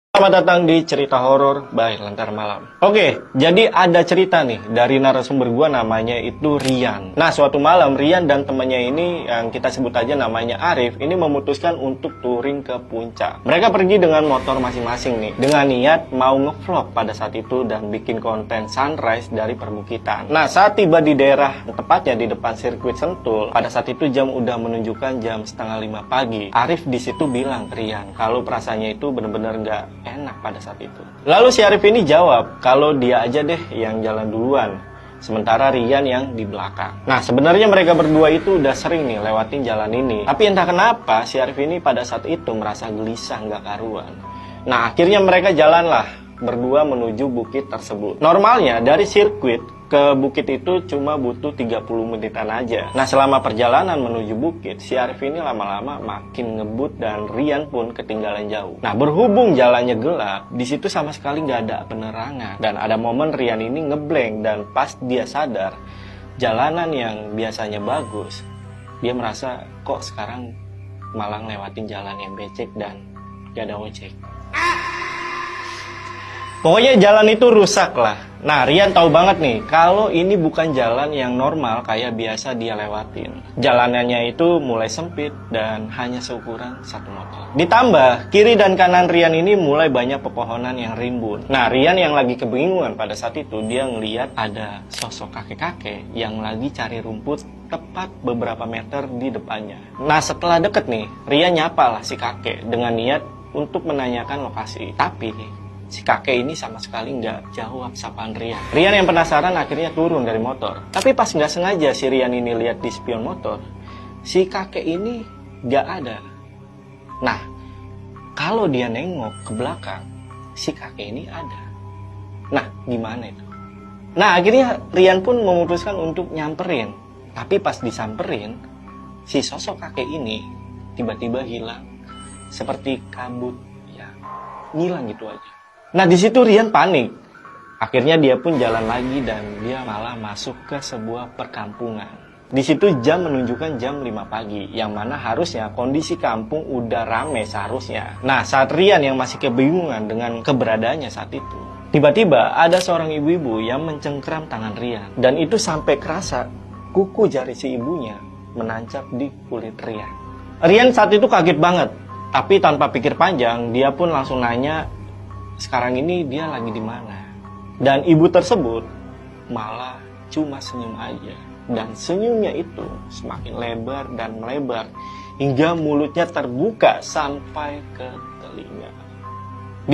Selamat datang di cerita horor by Lentera Malam. Oke, jadi ada cerita nih dari narasumber gua, namanya itu Rian. Nah, suatu malam Rian dan temannya ini yang kita sebut aja namanya Arif ini memutuskan untuk touring ke puncak. Mereka pergi dengan motor masing-masing nih, dengan niat mau ngevlog pada saat itu dan bikin konten sunrise dari perbukitan. Nah, saat tiba di daerah, tepatnya di depan sirkuit Sentul, pada saat itu jam udah menunjukkan jam 4:30 pagi. Arif di situ bilang ke Rian kalau perasaannya itu bener-bener nggak enak pada saat itu. Lalu si Arif ini jawab kalau dia aja deh yang jalan duluan, sementara Rian yang di belakang. Nah, sebenarnya mereka berdua itu udah sering nih lewatin jalan ini, tapi entah kenapa si Arif ini pada saat itu merasa gelisah nggak karuan. Nah, akhirnya mereka jalanlah berdua menuju bukit tersebut. Normalnya dari sirkuit ke bukit itu cuma butuh 30 menitan aja. Nah, selama perjalanan menuju bukit, si Arif ini lama-lama makin ngebut dan Rian pun ketinggalan jauh. Nah, berhubung jalannya gelap, di situ sama sekali nggak ada penerangan. Dan ada momen Rian ini ngeblank dan pas dia sadar, jalanan yang biasanya bagus, dia merasa kok sekarang malah lewatin jalan yang becek dan gak ada ojek. Pokoknya jalan itu rusak lah. Nah, Rian tahu banget nih kalau ini bukan jalan yang normal kayak biasa dia lewatin. Jalanannya itu mulai sempit dan hanya seukuran satu motor. Ditambah, kiri dan kanan Rian ini mulai banyak pepohonan yang rimbun. Nah, Rian yang lagi kebingungan pada saat itu, dia ngeliat ada sosok kakek-kakek yang lagi cari rumput tepat beberapa meter di depannya. Nah, setelah deket nih, Rian nyapa lah si kakek dengan niat untuk menanyakan lokasi. Tapi si kakek ini sama sekali nggak jawab sapaan Rian. Rian yang penasaran akhirnya turun dari motor. Tapi pas nggak sengaja si Rian ini lihat di spion motor, si kakek ini nggak ada. Nah, kalau dia nengok ke belakang, si kakek ini ada. Nah, gimana itu? Nah, akhirnya Rian pun memutuskan untuk nyamperin. Tapi pas disamperin, si sosok kakek ini tiba-tiba hilang seperti kabut, ya, ngilang gitu aja. Nah, di situ Rian panik. Akhirnya dia pun jalan lagi dan dia malah masuk ke sebuah perkampungan. Di situ jam menunjukkan jam 5 pagi, yang mana harusnya kondisi kampung udah rame seharusnya. Nah, saat Rian yang masih kebingungan dengan keberadaannya saat itu, tiba-tiba ada seorang ibu-ibu yang mencengkram tangan Rian. Dan itu sampai kerasa kuku jari si ibunya menancap di kulit Rian. Rian saat itu kaget banget, tapi tanpa pikir panjang, dia pun langsung nanya, sekarang ini dia lagi di mana? Dan ibu tersebut malah cuma senyum aja. Dan senyumnya itu semakin lebar dan melebar hingga mulutnya terbuka sampai ke telinga.